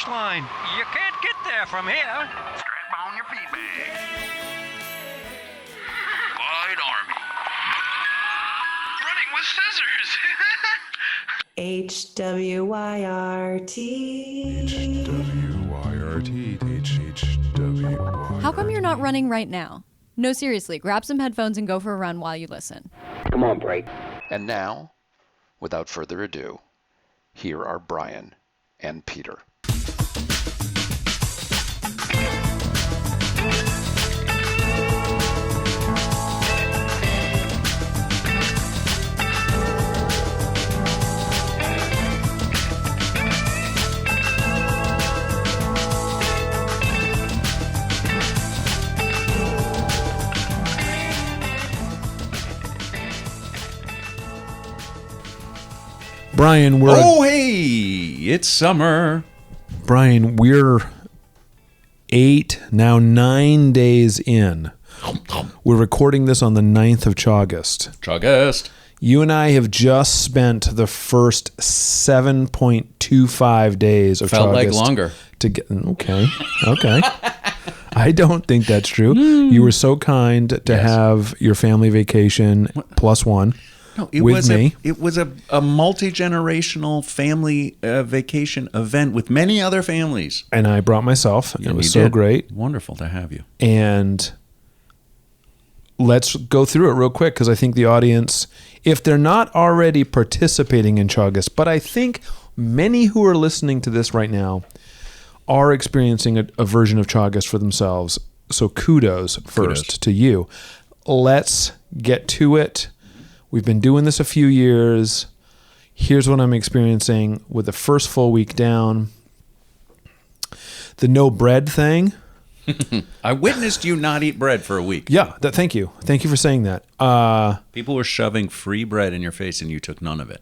finish line. You can't get there from here. Strap on your feet bag. Wide Army. Running with scissors. HWYRT. HWYRT. How come you're not running right now? No, seriously, grab some headphones and go for a run while you listen. Come on, Bray. And now, without further ado, here are Bryan and Peter. Bryan, It's summer. Bryan, we're 9 days in. We're recording this on the 9th of Chaugust. You and I have just spent the first 7.25 days of Felt Chaugust. like longer. Okay. I don't think that's true. You were so kind to have your family vacation plus one. No, it with was me. It was a multi-generational family vacation event with many other families. And I brought myself. Yeah, it was you so did. great. Wonderful to have you. And let's go through it real quick because I think the audience, if they're not already participating in Chaugust, but I think many who are listening to this right now are experiencing a version of Chaugust for themselves. So kudos first to you. Let's get to it. We've been doing this a few years. Here's what I'm experiencing with the first full week down. The no bread thing. I witnessed you not eat bread for a week. Yeah, thank you. Thank you for saying that. People were shoving free bread in your face and you took none of it.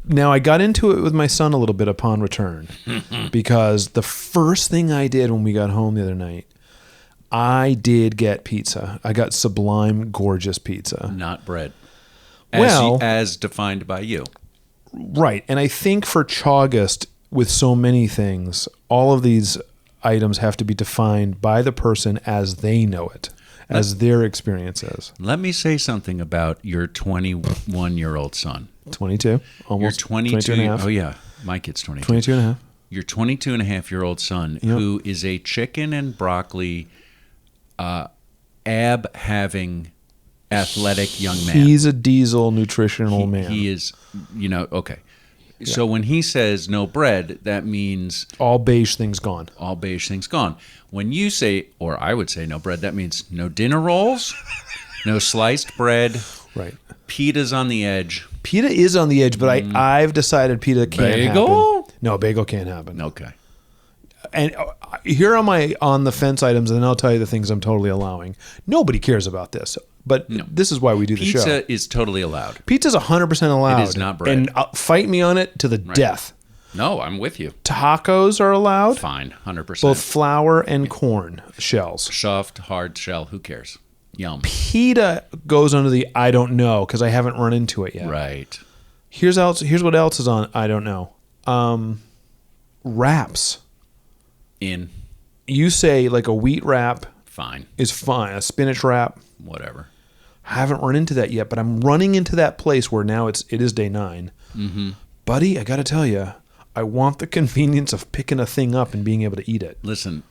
Now, I got into it with my son a little bit upon return because the first thing I did when we got home the other night, I did get pizza. I got sublime, gorgeous pizza. Not bread. As defined by you. Right. And I think for Chaugust, with so many things, all of these items have to be defined by the person as they know it, as their experience is. Let me say something about your 21-year-old son. 22. Almost. Your 22 and a half. Oh, yeah. My kid's 22. 22 and a half. Your 22 and a half year old son, who is a chicken and broccoli ab-having athletic young man. He's a diesel nutritional man. He is, okay. Yeah. So when he says no bread, that means... all beige things gone. All beige things gone. When you say, or I would say no bread, that means no dinner rolls, no sliced bread. Right. Pita's on the edge. Pita is on the edge, but I've decided pita can't bagel? happen. No, bagel can't happen. Okay. And here are my on the fence items, and then I'll tell you the things I'm totally allowing. Nobody cares about this, but this is why we do the show. Pizza is totally allowed. Pizza's 100% allowed. It is not bread. And fight me on it to the death. No, I'm with you. Tacos are allowed. Fine, 100%. Both flour and corn shells. Stuffed, hard shell, who cares? Yum. Pita goes under the I don't know because I haven't run into it yet. Right. Here's what else is on I don't know. Wraps. In. You say like a wheat wrap. Fine. Is fine. A spinach wrap. Whatever. I haven't run into that yet, but I'm running into that place where now it is day 9. Mm-hmm. Buddy, I got to tell you, I want the convenience of picking a thing up and being able to eat it. Listen,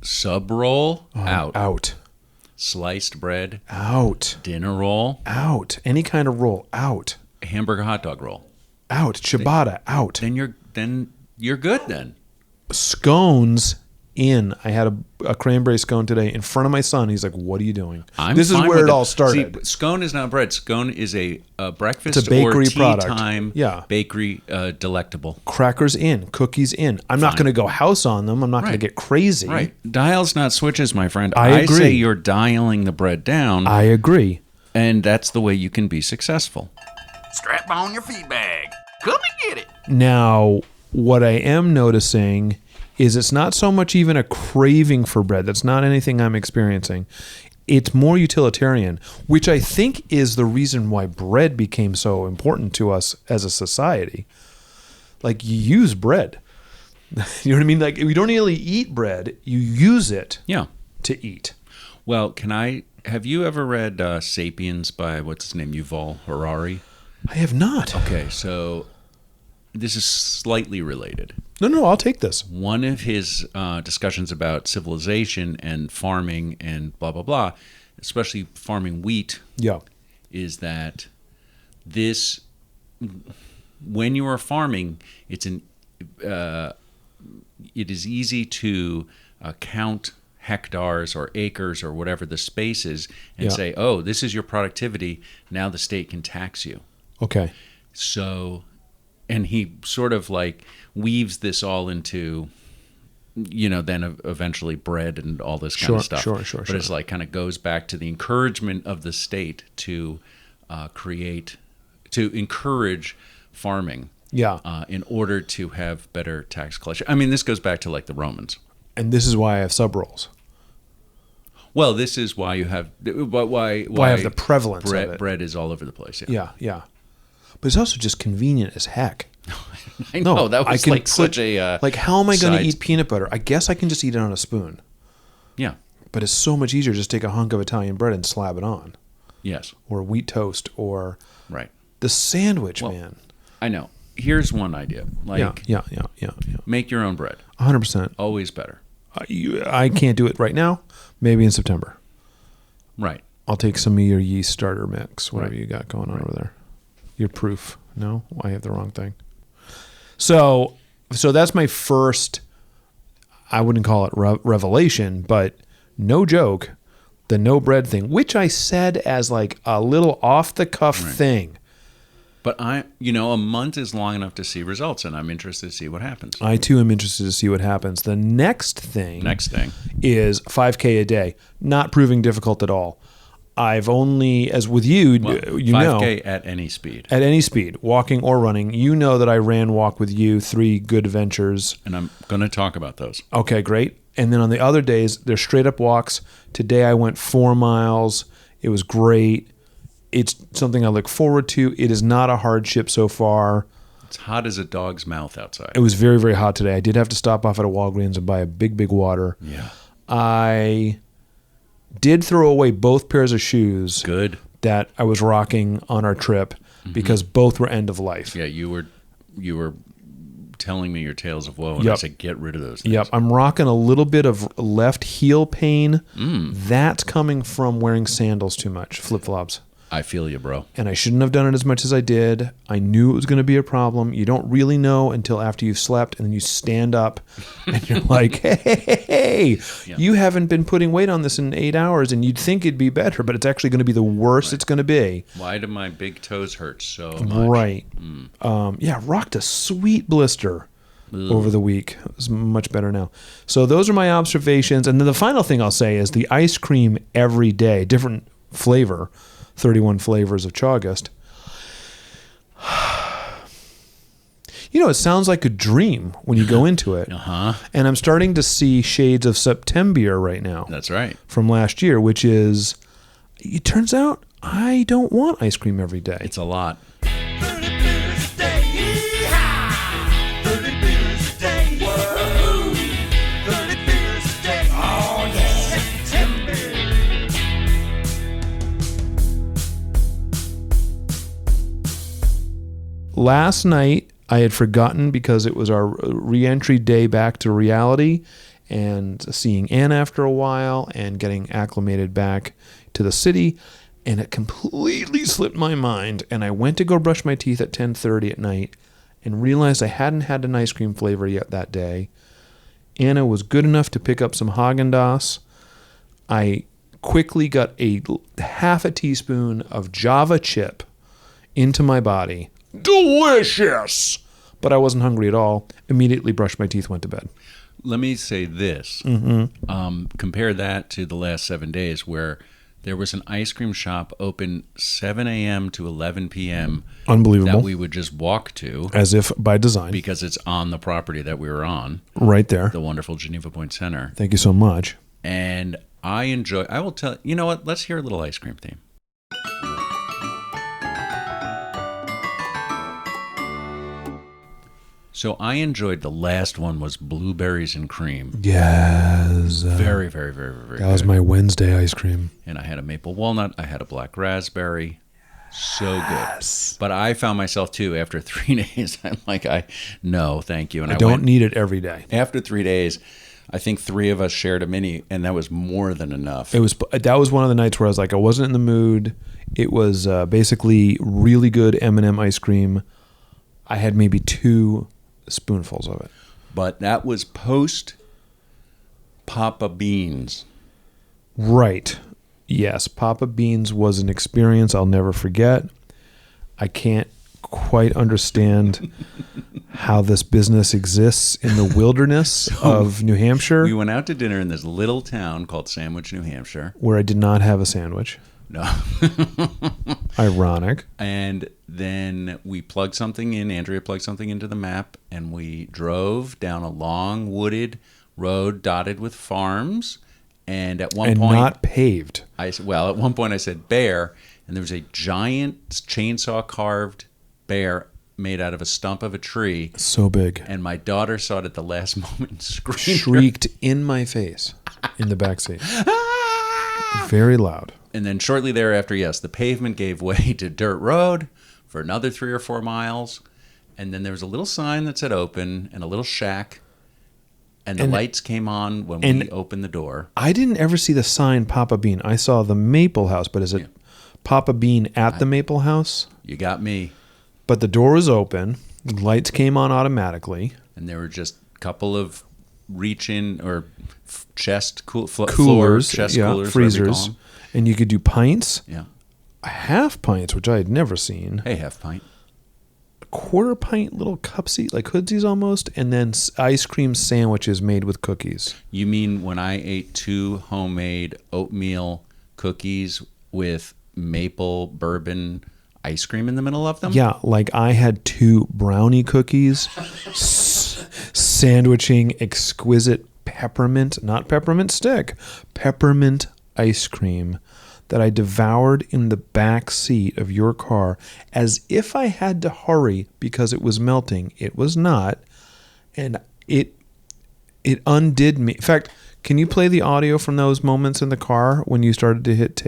sub roll, out. Out. Sliced bread, out. Dinner roll, out. Any kind of roll, out. Hamburger hot dog roll, out. Ciabatta, out. Then you're good then. Scones, in. I had a cranberry scone today in front of my son. He's like, "What are you doing?" This is where it all started. See, scone is not bread. Scone is a breakfast it's a bakery or tea product. time bakery delectable. Crackers in, cookies in. I'm not going to go house on them. I'm not going to get crazy. Right. Dials, not switches, my friend. I agree. say you're dialing the bread down. I agree. And that's the way you can be successful. Strap on your feed bag. Come and get it. Now, what I am noticing is it's not so much even a craving for bread. That's not anything I'm experiencing. It's more utilitarian, which I think is the reason why bread became so important to us as a society. Like, you use bread. You know what I mean? Like, we don't really eat bread. You use it Yeah. to eat. Well, have you ever read Sapiens by, what's his name, Yuval Harari? I have not. Okay, so this is slightly related. No, I'll take this. One of his discussions about civilization and farming and blah, blah, blah, especially farming wheat, Yeah. is that when you are farming, it is easy to count hectares or acres or whatever the space is and say, oh, this is your productivity. Now the state can tax you. Okay. So, and he sort of like weaves this all into, then eventually bread and all this kind of stuff. Sure. But it's like kind of goes back to the encouragement of the state to encourage farming. Yeah. In order to have better tax collection. I mean, this goes back to like the Romans. And this is why I have sub rolls. Well, this is why you have why I have the prevalence bread, of it. Bread is all over the place. Yeah. Yeah. But it's also just convenient as heck. I know that was like such a like, how am I going to side- eat peanut butter? I guess I can just eat it on a spoon. Yeah. But it's so much easier to just take a hunk of Italian bread and slab it on, Yes. or wheat toast, or Right. the sandwich, Well, man. I know. Here's one idea. Like, Yeah. make your own bread. 100%. Always better. I can't do it right now. Maybe in September. Right. I'll take some of your yeast starter mix, whatever Right. you got going on over there. Your proof. No, I have the wrong thing. So that's my first, I wouldn't call it revelation, but no joke, the no bread thing, which I said as like a little off the cuff thing. But a month is long enough to see results, and I'm interested to see what happens. I too am interested to see what happens. The next thing is 5K a day, not proving difficult at all. I've only, as with you, 5K at any speed. At any speed, walking or running. You know that I ran walk with you, 3 good ventures. And I'm going to talk about those. Okay, great. And then on the other days, they're straight up walks. Today I went 4 miles. It was great. It's something I look forward to. It is not a hardship so far. It's hot as a dog's mouth outside. It was very, very hot today. I did have to stop off at a Walgreens and buy a big, big water. Yeah. I did throw away both pairs of shoes. Good. That I was rocking on our trip because both were end of life. Yeah, you were telling me your tales of woe, and I said, get rid of those things. Yep, I'm rocking a little bit of left heel pain. That's coming from wearing sandals too much, flip-flops. I feel you, bro. And I shouldn't have done it as much as I did. I knew it was going to be a problem. You don't really know until after you've slept, and then you stand up, and you're like, hey, you haven't been putting weight on this in 8 hours, and you'd think it'd be better, but it's actually going to be the worst it's going to be. Why do my big toes hurt so much? Right. Rocked a sweet blister over the week. It's much better now. So those are my observations. And then the final thing I'll say is the ice cream every day, different flavor, 31 flavors of Chaugust. It sounds like a dream when you go into it. And I'm starting to see shades of September right now. That's right. From last year, which is, it turns out I don't want ice cream every day. It's a lot. Last night, I had forgotten because it was our re-entry day back to reality and seeing Anne after a while and getting acclimated back to the city, and it completely slipped my mind. And I went to go brush my teeth at 10:30 at night and realized I hadn't had an ice cream flavor yet that day. Anna was good enough to pick up some Haagen-Dazs. I quickly got a half a teaspoon of Java chip into my body. Delicious! But I wasn't hungry at all. Immediately brushed my teeth, went to bed. Let me say this. Compare that to the last 7 days where there was an ice cream shop open 7 a.m. to 11 p.m. Unbelievable. That we would just walk to. As if by design. Because it's on the property that we were on. Right there. The wonderful Geneva Point Center. Thank you so much. And I will tell you know what? Let's hear a little ice cream theme. So I enjoyed the last one was blueberries and cream. Yes. Very, very, very, very That was good. my Wednesday ice cream. And I had a maple walnut. I had a black raspberry. So good. But I found myself too after 3 days. I'm like, no, thank you. And I I don't went, need it every day. after 3 days, I think 3 of us shared a mini, and that was more than enough. That was one of the nights where I was like, I wasn't in the mood. It was basically really good M&M ice cream. I had maybe 2 spoonfuls of it. But that was post Papa Beans. Right. Yes, Papa Beans was an experience I'll never forget. I can't quite understand how this business exists in the wilderness of New Hampshire, We went out to dinner in this little town called Sandwich, New Hampshire. where I did not have a sandwich. No. Ironic. And then we plugged something in. Andrea plugged something into the map, and we drove down a long wooded road dotted with farms. And at one And point, not paved. at one point I said bear, and there was a giant chainsaw carved bear made out of a stump of a tree. So big. And my daughter saw it at the last moment and screamed. Shrieked in my face in the backseat. Very loud. And then shortly thereafter, yes, the pavement gave way to dirt road for another 3 or 4 miles. And then there was a little sign that said open and a little shack. And the lights came on when we opened the door. I didn't ever see the sign Papa Bean. I saw the Maple House, but is it Papa Bean at the Maple House? You got me. But the door was open. Lights came on automatically. And there were just a couple of reach-in or chest Coolers, floor, chest coolers, freezers. And you could do pints. Yeah. Half pints, which I had never seen. Hey, half pint. Quarter pint little cupsy, like hoodsies almost, and then ice cream sandwiches made with cookies. You mean when I ate 2 homemade oatmeal cookies with maple bourbon ice cream in the middle of them? Yeah, like I had 2 brownie cookies sandwiching exquisite peppermint, not peppermint stick, peppermint ice cream that I devoured in the back seat of your car as if I had to hurry because it was melting. It was not. And it undid me. In fact, can you play the audio from those moments in the car when you started to hit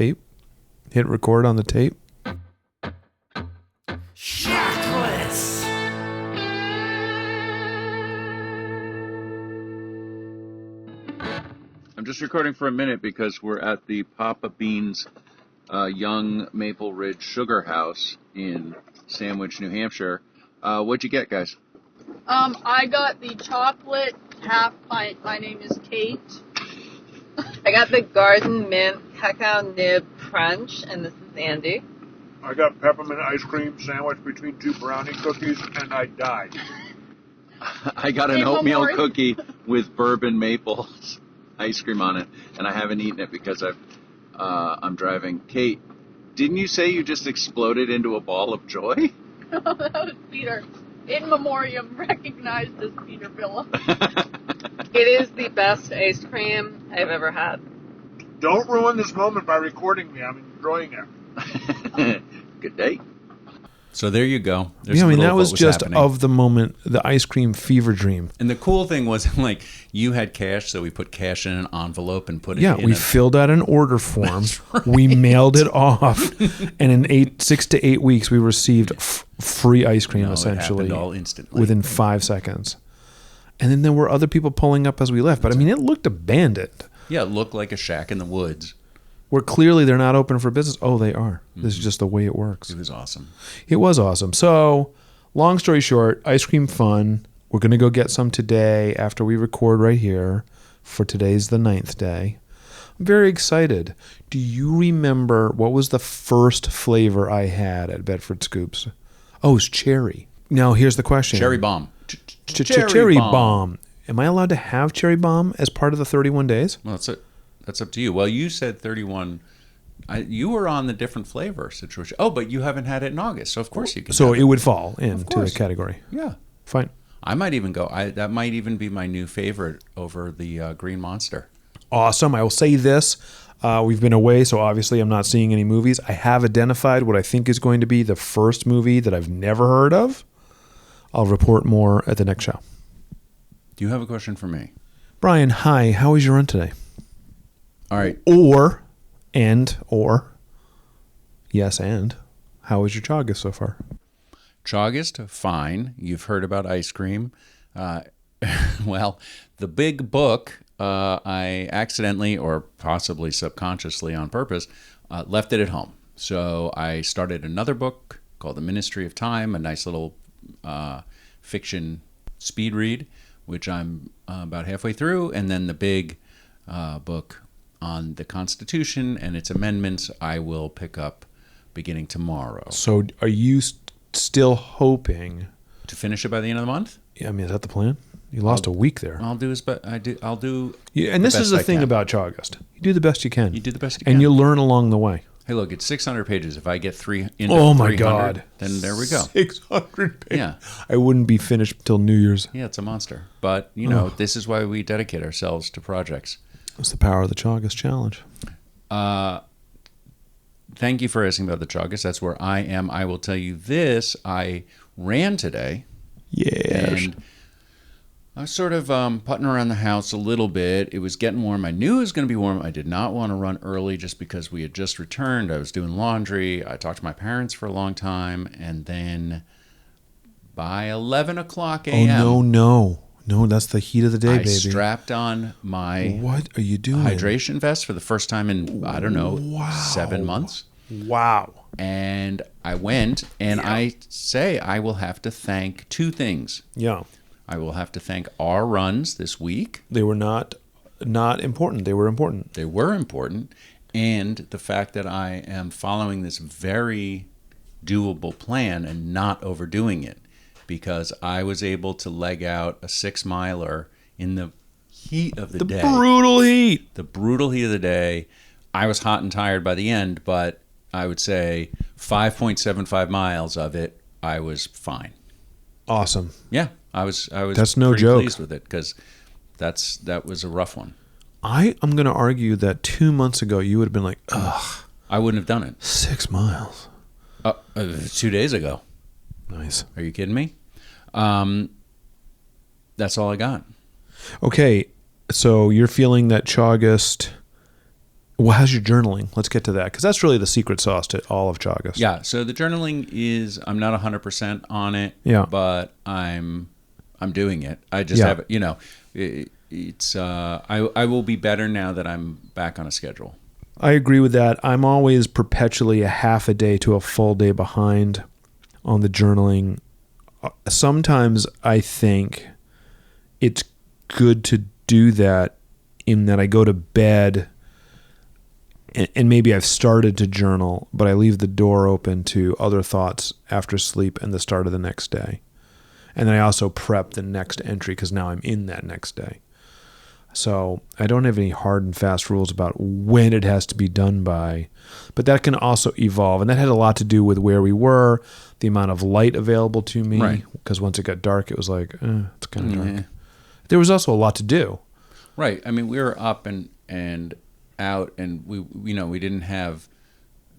record on the tape? Shackless! I'm just recording for a minute because we're at the Papa Beans Young Maple Ridge Sugar House in Sandwich, New Hampshire. What'd you get, guys? I got the chocolate half pint. My name is Kate. I got the garden mint cacao nib crunch, and this is Andy. I got peppermint ice cream sandwich between 2 brownie cookies, and I died. I got an Hey, one oatmeal more. cookie with bourbon maple ice cream on it, and I haven't eaten it because I'm driving. Kate, didn't you say you just exploded into a ball of joy? That was Peter. In memoriam, recognized as Peter Phillip. It is the best ice cream I've ever had. Don't ruin this moment by recording me. I'm enjoying it. Good day. So there you go. Yeah, I mean, that was just of the moment, the ice cream fever dream. And the cool thing was, like, you had cash, so we put cash in an envelope and put it in. Yeah, we filled out an order form. Right. We mailed it off, and in 6 to 8 weeks, we received free ice cream, essentially, it happened all instantly. within 5 seconds. And then there were other people pulling up as we left. But, I mean, it looked abandoned. Yeah, it looked like a shack in the woods. Where clearly they're not open for business. Oh, they are. This is just the way it works. It was awesome. It was awesome. So, long story short, ice cream fun. We're going to go get some today after we record right here, for today's the 9th day. I'm very excited. Do you remember what was the first flavor I had at Bedford Scoops? Oh, it was cherry. Now, here's the question. Cherry bomb. Cherry bomb. Am I allowed to have cherry bomb as part of the 31 days? Well, that's up to you. Well, you said 31. You were on the different flavor situation. Oh, but you haven't had it in August, so of course you can. So it would fall into the category. Yeah. Fine. I might even go. That might even be my new favorite over the Green Monster. Awesome. I will say this. We've been away, so obviously I'm not seeing any movies. I have identified what I think is going to be the first movie that I've never heard of. I'll report more at the next show. Do you have a question for me? Bryan, hi. How was your run today? All right. Or, yes, and how was your Chaugust so far? Chaugust, fine. You've heard about ice cream. Well, the big book, I accidentally or possibly subconsciously on purpose left it at home. So I started another book called The Ministry of Time, a nice little fiction speed read, which I'm about halfway through. And then the big book on the Constitution and its amendments I will pick up beginning tomorrow. So are you still hoping To finish it by the end of the month? I mean, is that the plan? You lost a week there. I'll do I'll do. Yeah, and this is the best I thing can. about Chaugust. You do the best you can. You do the best you And can. you learn along the way. Hey, look, it's 600 pages. If I get into Oh my 300, God. then there we go. 600 pages. Yeah. I wouldn't be finished till New Year's. Yeah, it's a monster. But, this is why we dedicate ourselves to projects. It's the power of the Chaugust Challenge. Thank you for asking about the Chaugust. That's where I am. I will tell you this. I ran today. Yes. And I was sort of putting around the house a little bit. It was getting warm. I knew it was going to be warm. I did not want to run early just because we had just returned. I was doing laundry. I talked to my parents for a long time. And then by 11 o'clock a.m. Oh, no. No, that's the heat of the day, I baby. strapped on my What are you doing? hydration vest for the first time in, 7 months. Wow. And I went, and I say I will have to thank two things. Yeah. I will have to thank our runs this week. They were not important. They were important. They were important. And the fact that I am following this very doable plan and not overdoing it, because I was able to leg out a 6-miler in the heat of the day. Brutal heat. The brutal heat of the day. I was hot and tired by the end, but I would say 5.75 miles of it, I was fine. Awesome. Yeah, I was. That's no pretty joke. pleased with it because that was a rough one. I am going to argue that 2 months ago you would have been like, ugh. I wouldn't have done it. 6 miles. 2 days ago. Nice. Are you kidding me? That's all I got. Okay, so you're feeling that Chaugust. Well, how's your journaling? Let's get to that because that's really the secret sauce to all of Chaugust. Yeah. So the journaling is I'm not 100% on it. Yeah. But I'm doing it. I just have it's I will be better now that I'm back on a schedule. I agree with that. I'm always perpetually a half a day to a full day behind on the journaling. Sometimes I think it's good to do that in that I go to bed and maybe I've started to journal, but I leave the door open to other thoughts after sleep and the start of the next day. And then I also prep the next entry because now I'm in that next day. So I don't have any hard and fast rules about when it has to be done by, but that can also evolve. And that had a lot to do with where we were, the amount of light available to me. Right. Because once it got dark, it was like, it's kind of dark. There was also a lot to do. Right. I mean, we were up and out, and we didn't have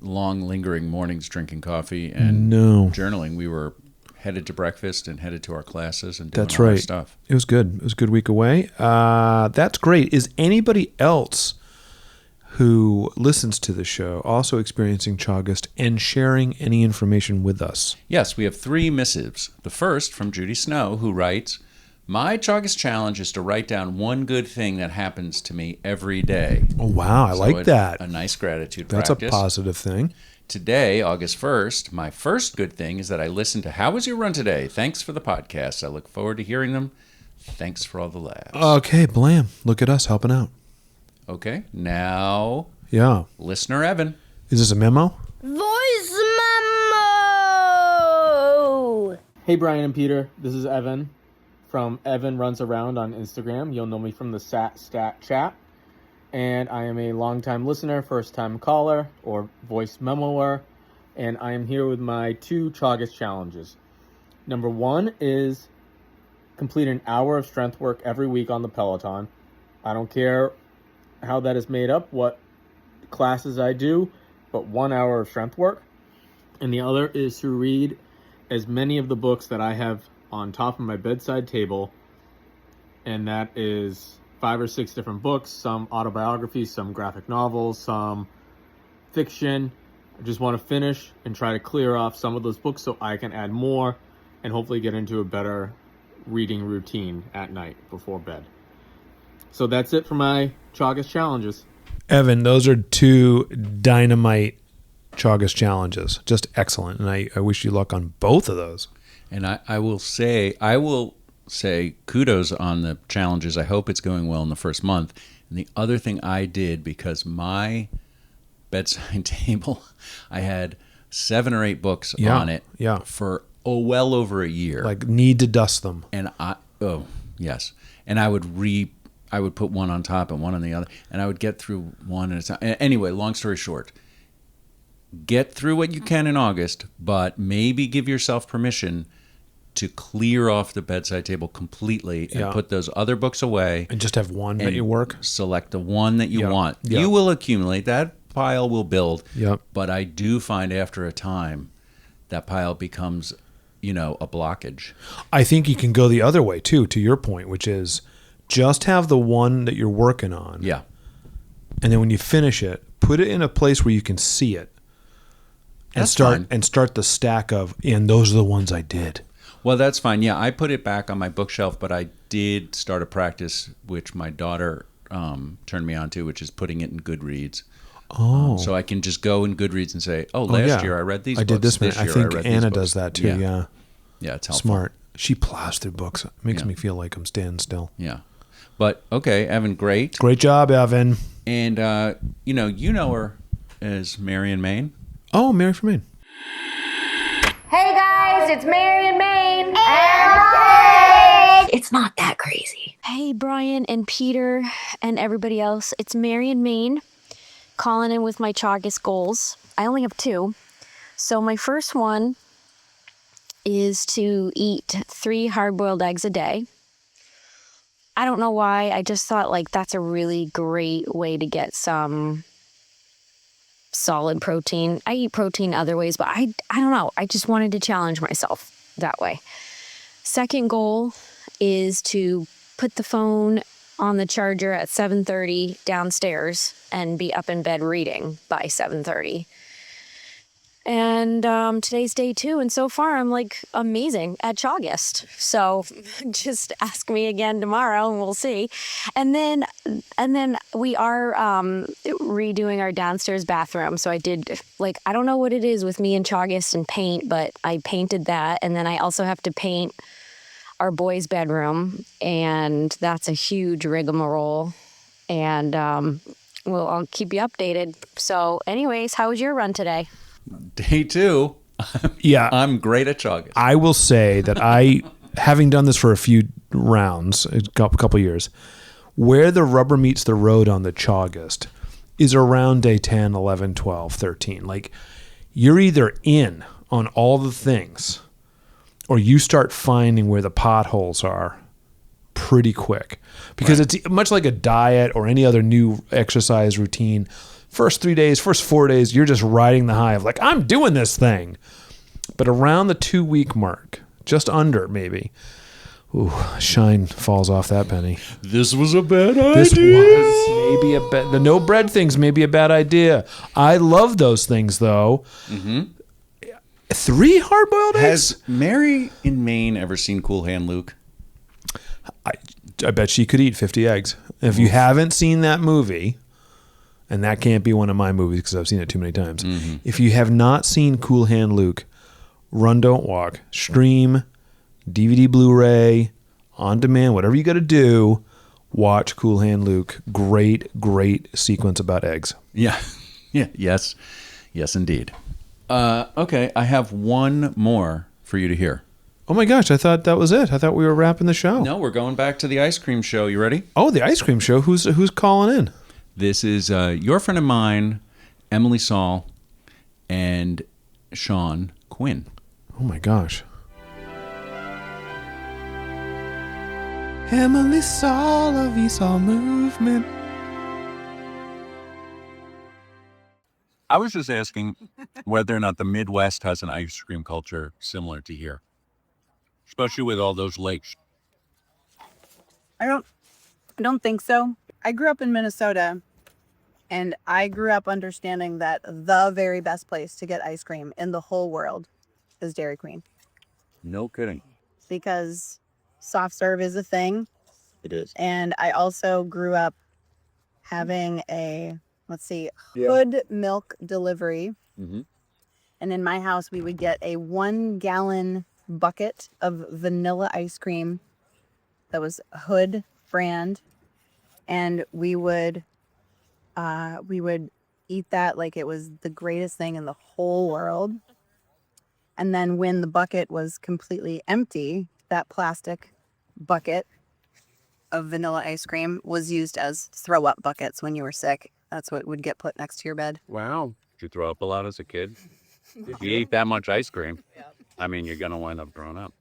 long lingering mornings drinking coffee and journaling. We were headed to breakfast and headed to our classes and doing all our stuff. It was good. It was a good week away. That's great. Is anybody else who listens to the show also experiencing Chaugust and sharing any information with us? Yes, we have 3 missives. The first from Judy Snow, who writes, "My Chaugust challenge is to write down one good thing that happens to me every day." Oh, wow. I like that. A nice gratitude That's practice. a positive thing. Today, August 1st, my first good thing is that I listened to How Was Your Run Today? Thanks for the podcast. I look forward to hearing them. Thanks for all the laughs. Okay, blam. Look at us helping out. Okay, now, Yeah. listener Evan. Is this a memo? Voice memo! Hey, Bryan and Peter. This is Evan from Evan Runs Around on Instagram. You'll know me from the Stat Chat. And I am a longtime listener, first-time caller, or voice memoer. And I am here with my 2 Chaugust challenges. Number 1 is complete an hour of strength work every week on the Peloton. I don't care how that is made up, what classes I do, but 1 hour of strength work. And the other is to read as many of the books that I have on top of my bedside table, and that is 5 or 6 different books, some autobiographies, some graphic novels, some fiction. I just want to finish and try to clear off some of those books so I can add more and hopefully get into a better reading routine at night before bed. So that's it for my Chaugust challenges. Evan, those are 2 dynamite Chaugust challenges. Just excellent. And I wish you luck on both of those. And I will say kudos on the challenges. I hope it's going well in the first month. And the other thing I did, because my bedside table, I had 7 or 8 books on it for well over a year. Like need to dust them. And yes. And I would put one on top and one on the other, and I would get through one at a time. Anyway, long story short, get through what you can in August, but maybe give yourself permission to clear off the bedside table completely and put those other books away. And just have one that you work? Select the one that you want. Yeah. You will accumulate. That pile will build. Yep. But I do find after a time, that pile becomes, a blockage. I think you can go the other way, too, to your point, which is just have the one that you're working on. Yeah. And then when you finish it, put it in a place where you can see it. And start the stack of, and those are the ones I did. Well, that's fine. Yeah, I put it back on my bookshelf, but I did start a practice which my daughter turned me on to, which is putting it in Goodreads. Oh. So I can just go in Goodreads and say, last year I read these books. I did this one. I think Anna does that too, yeah. Yeah, it's helpful. Smart. She plows through books. It makes me feel like I'm standing still. Yeah. But, okay, Evan, great. Great job, Evan. And, you know her as Mary in Maine. Oh, Mary from Maine. Hey guys, it's Mary in Maine. And it's not that crazy. Hey, Bryan and Peter and everybody else. It's Mary in Maine, calling in with my Chaugust goals. I only have 2. So my first one is to eat 3 hard-boiled eggs a day. I don't know why. I just thought that's a really great way to get some solid protein. I eat protein other ways, but I don't know. I just wanted to challenge myself that way. Second goal is to put the phone on the charger at 7:30 downstairs and be up in bed reading by 7:30. And today's day 2, and so far I'm amazing at Chaugust. So just ask me again tomorrow, and we'll see. And then we are redoing our downstairs bathroom. So I did I don't know what it is with me and Chaugust and paint, but I painted that, and then I also have to paint our boys' bedroom, and that's a huge rigmarole. And I'll keep you updated. So, anyways, how was your run today? Day 2. Yeah. I'm great at Chaugust. I will say that having done this for a few rounds, a couple years, where the rubber meets the road on the Chaugust is around day 10, 11, 12, 13. You're either in on all the things or you start finding where the potholes are pretty quick. Because it's much like a diet or any other new exercise routine. First 3 days, first 4 days, you're just riding the high of I'm doing this thing. But around the 2-week mark, just under maybe, shine falls off that penny. This was a bad idea. This was maybe the no bread thing's maybe a bad idea. I love those things though. Mm-hmm. 3 hard-boiled eggs? Has Mary in Maine ever seen Cool Hand Luke? I bet she could eat 50 eggs. If you haven't seen that movie, and that can't be one of my movies because I've seen it too many times. Mm-hmm. If you have not seen Cool Hand Luke, run, don't walk, stream, DVD, Blu-ray, on demand, whatever you got to do, watch Cool Hand Luke. Great sequence about eggs. Yeah. Yes, indeed. Okay, I have one more for you to hear. Oh my gosh, I thought that was it. I thought we were wrapping the show. No, we're going back to the ice cream show. You ready? Oh, the ice cream show. Who's calling in? This is your friend of mine, Emily Saul, and Sean Quinn. Oh my gosh. Emily Saul of Esau Movement. I was just asking whether or not the Midwest has an ice cream culture similar to here. especially with all those lakes. I don't think so. I grew up in Minnesota, and I grew up understanding that the very best place to get ice cream in the whole world is Dairy Queen. No kidding. Because soft serve is a thing. It is. And I also grew up having a, Hood milk delivery. Mm-hmm. And in my house, we would get a 1 gallon bucket of vanilla ice cream that was Hood brand. And we would eat that like it was the greatest thing in the whole world. And then when the bucket was completely empty, that plastic bucket of vanilla ice cream was used as throw up buckets when you were sick. That's what would get put next to your bed. Wow. Did you throw up a lot as a kid? If you eat that much ice cream, I mean, you're going to wind up throwing up.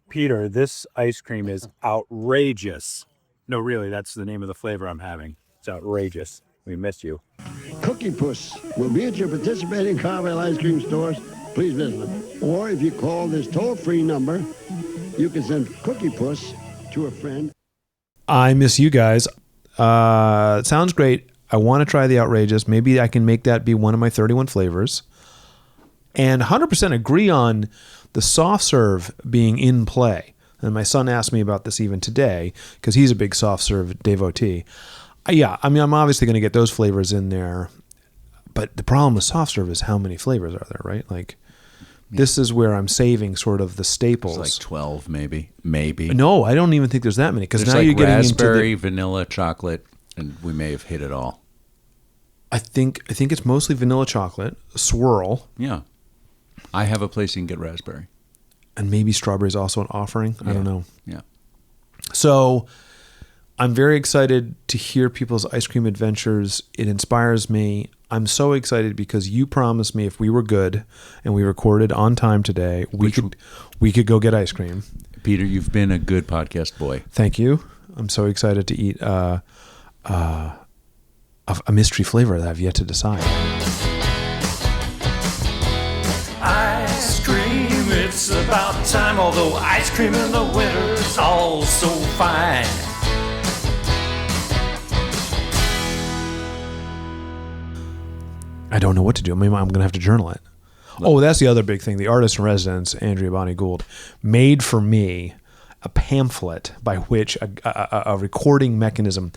Peter, this ice cream is outrageous. No, really, that's the name of the flavor I'm having. It's outrageous. We miss you. Cookie Puss will be at your participating Carvel ice cream stores. Please visit them. Or if you call this toll-free number, you can send Cookie Puss to a friend. I miss you guys. Sounds great. I want to try the outrageous. Maybe I can make that be one of my 31 flavors. And 100% agree on the soft serve being in play. And my son asked me about this even today because he's a big soft serve devotee. Yeah, I mean, I'm obviously going to get those flavors in there. But the problem with soft serve is how many flavors are there, right? Like, this is where I'm saving sort of the staples. It's like 12, maybe. No, I don't even think there's that many. Because now like you're getting raspberry, into vanilla, chocolate, and we may have hit it all. I think it's mostly vanilla chocolate, swirl. Yeah. I have a place you can get raspberry. And maybe strawberry is also an offering. I don't know. Yeah. So I'm very excited to hear people's ice cream adventures. It inspires me. I'm so excited because you promised me if we were good and we recorded on time today, we could go get ice cream. Peter, you've been a good podcast boy. Thank you. I'm so excited to eat a mystery flavor that I've yet to decide. Ice cream, it's about time, although ice cream in the winter's also fine. I don't know what to do. Maybe I'm going to have to journal it. Oh, that's the other big thing. The artist in residence, Andrea Bonnie Gould, made for me a pamphlet by which a recording mechanism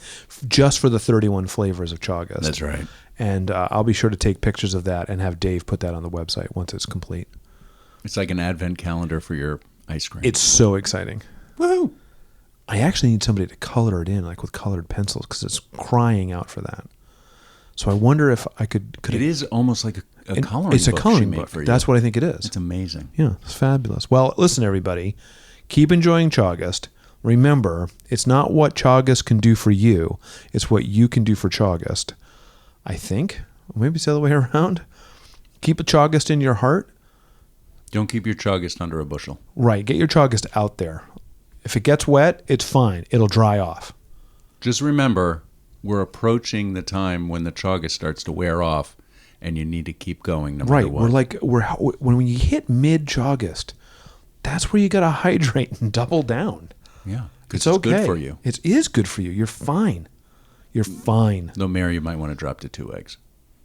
just for the 31 flavors of Chaugust. That's right. And I'll be sure to take pictures of that and have Dave put that on the website once it's complete. It's like an advent calendar for your ice cream. It's so exciting. Woohoo! I actually need somebody to color it in, like with colored pencils, because it's crying out for that. So I wonder if I could. It is almost like a coloring book. It's a coloring book. For you. That's what I think it is. It's amazing. Yeah, it's fabulous. Well, listen, everybody. Keep enjoying Chaugust. Remember, it's not what Chaugust can do for you. It's what you can do for Chaugust. I think. Maybe it's the other way around. Keep a Chaugust in your heart. Don't keep your Chaugust under a bushel. Right. Get your Chaugust out there. If it gets wet, it's fine. It'll dry off. Just remember, we're approaching the time when the Chaugust starts to wear off, and you need to keep going no matter what. When you hit mid-Chaugust, that's where you got to hydrate and double down. Yeah. It's okay. Good for you. It is good for you. You're fine. You're fine. Though, Mary, you might want to drop to 2 eggs.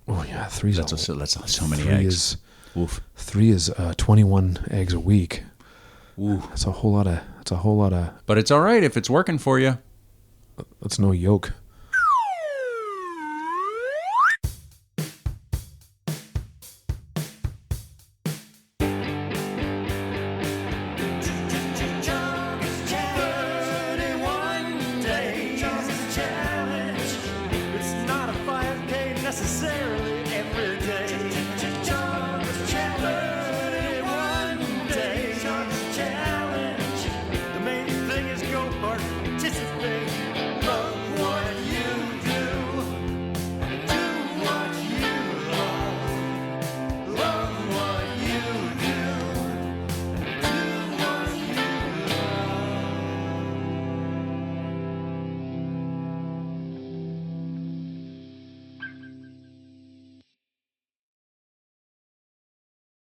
Oh, yeah. That's so many eggs. Oof. 3 is 21 eggs a week. Ooh. That's a whole lot of. But it's all right if it's working for you. That's no yoke.